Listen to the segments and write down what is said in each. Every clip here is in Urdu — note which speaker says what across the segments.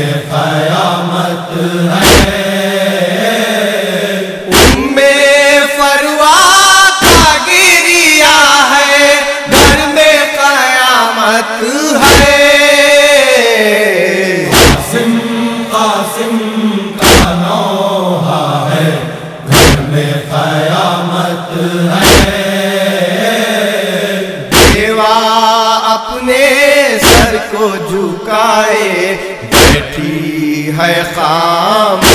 Speaker 1: میں قیامت ہے،
Speaker 2: ام فروا کا گریا ہے، گھر میں قیامت ہے،
Speaker 1: قاسم قاسم کا نوحہ ہے، گھر میں قیامت ہے،
Speaker 2: بیوہ اپنے سر کو جھکائے بیٹھی ہے خاموش،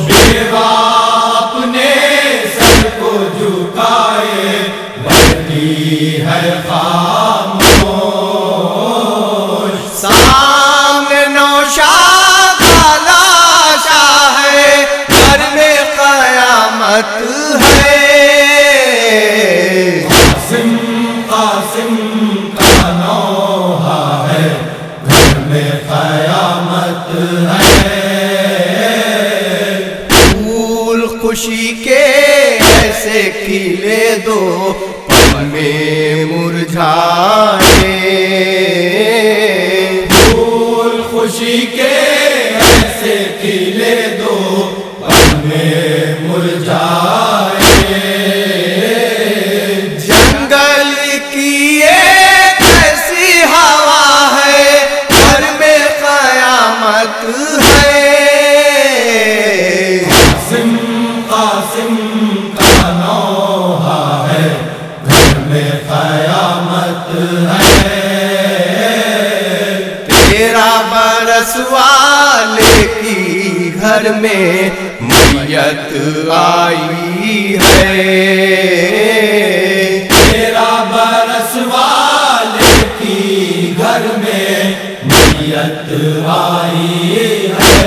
Speaker 1: بیوہ اپنے سر کو جھکائے بیٹھی ہے خاموش،
Speaker 2: سامنے نوشاد کا لاشا ہے، گھر میں قیامت ہے،
Speaker 1: قاسم قاسم کا نوحہ ہے، گھر میں قیامت ہے،
Speaker 2: پھول خوشی کے ایسے کھلے دو پل میں مرجھائے،
Speaker 1: پھول خوشی کے ایسے کھلے دو پل میں مرجھائے،
Speaker 2: جنگل کی ایک ایسی ہوا ہے، گھر میں قیامت ہے،
Speaker 1: قاسم قاسم کا نوحہ ہے، گھر میں قیامت ہے،
Speaker 2: تیرا برس والے کی گھر میں میت آئی ہے،
Speaker 1: تیرا برس والے کی گھر میں میت آئی ہے،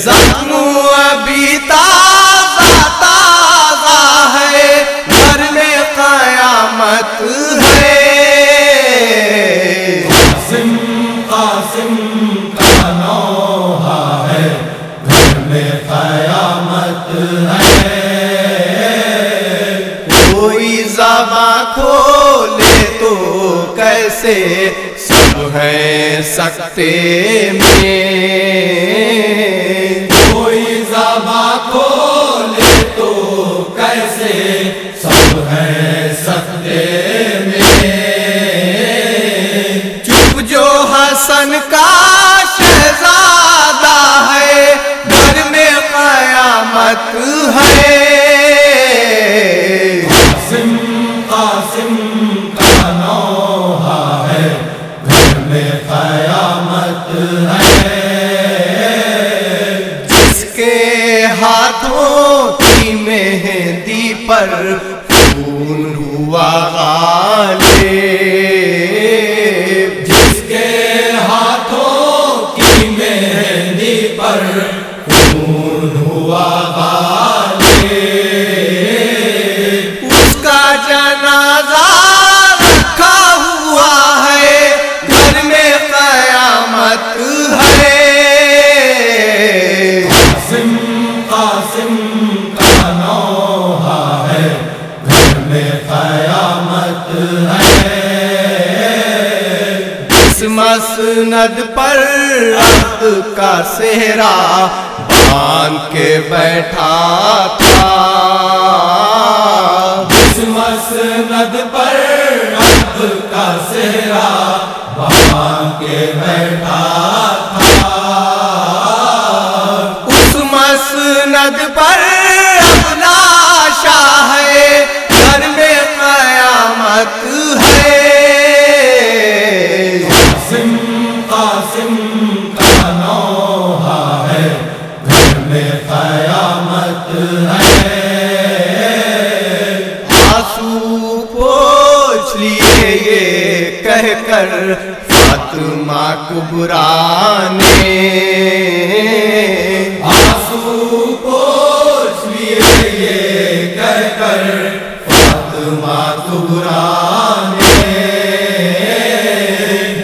Speaker 2: زخم ابھی تازہ تازہ ہے، گھر میں قیامت ہے،
Speaker 1: قاسم قاسم کا نوحہ ہے، گھر میں قیامت ہے،
Speaker 2: کوئی زباں کھولے تو کیسے سب ہیں سکتے میں،
Speaker 1: کوئی زباں کھولے تو کیسے سب ہے سکتے میں،
Speaker 2: چپ جو حسن کا شہزادہ ہے، گھر میں قیامت ہے،
Speaker 1: قاسم قاسم کا نوحہ ہے، گھر میں قیامت ہے،
Speaker 2: جس کے ہاتھوں کی مہندی پر خون ہوا غالب،
Speaker 1: جس کے ہاتھوں کی مہندی پر خون ہوا غالب،
Speaker 2: اس کا جنازہ رکھا ہوا ہے، گھر میں قیامت ہے،
Speaker 1: قاسم قاسم کا نوحہ ہے، گھر میں قیامت ہے،
Speaker 2: اس مسند پر عہد کا صحرا باندھ کے بیٹھا تھا،
Speaker 1: اس مسند پر عہد کا صحرا باندھ کے بیٹھا تھا،
Speaker 2: اس مسند پر اپنا شاہ ہے، گھر میں قیامت ہے،
Speaker 1: قاسم قاسم کا نوحہ ہے، گھر میں قیامت ہے،
Speaker 2: آنسو پوچھ لیے یہ کہہ کر فاطمہ کبریٰ نے،
Speaker 1: آنسو پوچھ لیے یہ کہہ کر فاطمہ کبریٰ نے،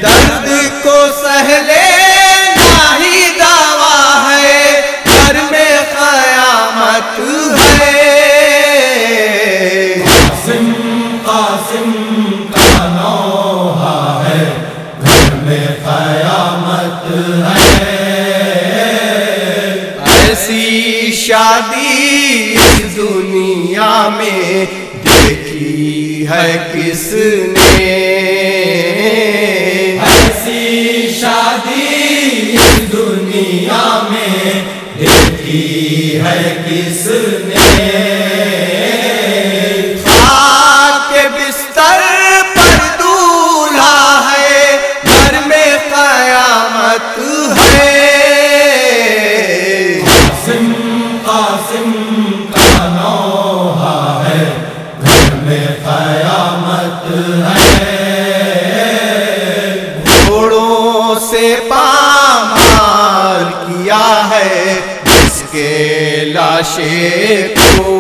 Speaker 2: درد کو سہ لینا ہی دوا ہے، گھر میں قیامت ہے،
Speaker 1: قاسم قاسم کا نوحہ ہے، گھر میں
Speaker 2: شادی اس دنیا میں دیکھی ہے کس نے،
Speaker 1: ایسی شادی اس دنیا میں دیکھی ہے کس نے،
Speaker 2: خاک کے بستر پر دولہا ہے، گھر میں قیامت ہے،
Speaker 1: قاسم قاسم کا نوحہ ہے، گھر میں قیامت ہے،
Speaker 2: گھوڑوں سے پامال کیا ہے جس کے لاشے کو،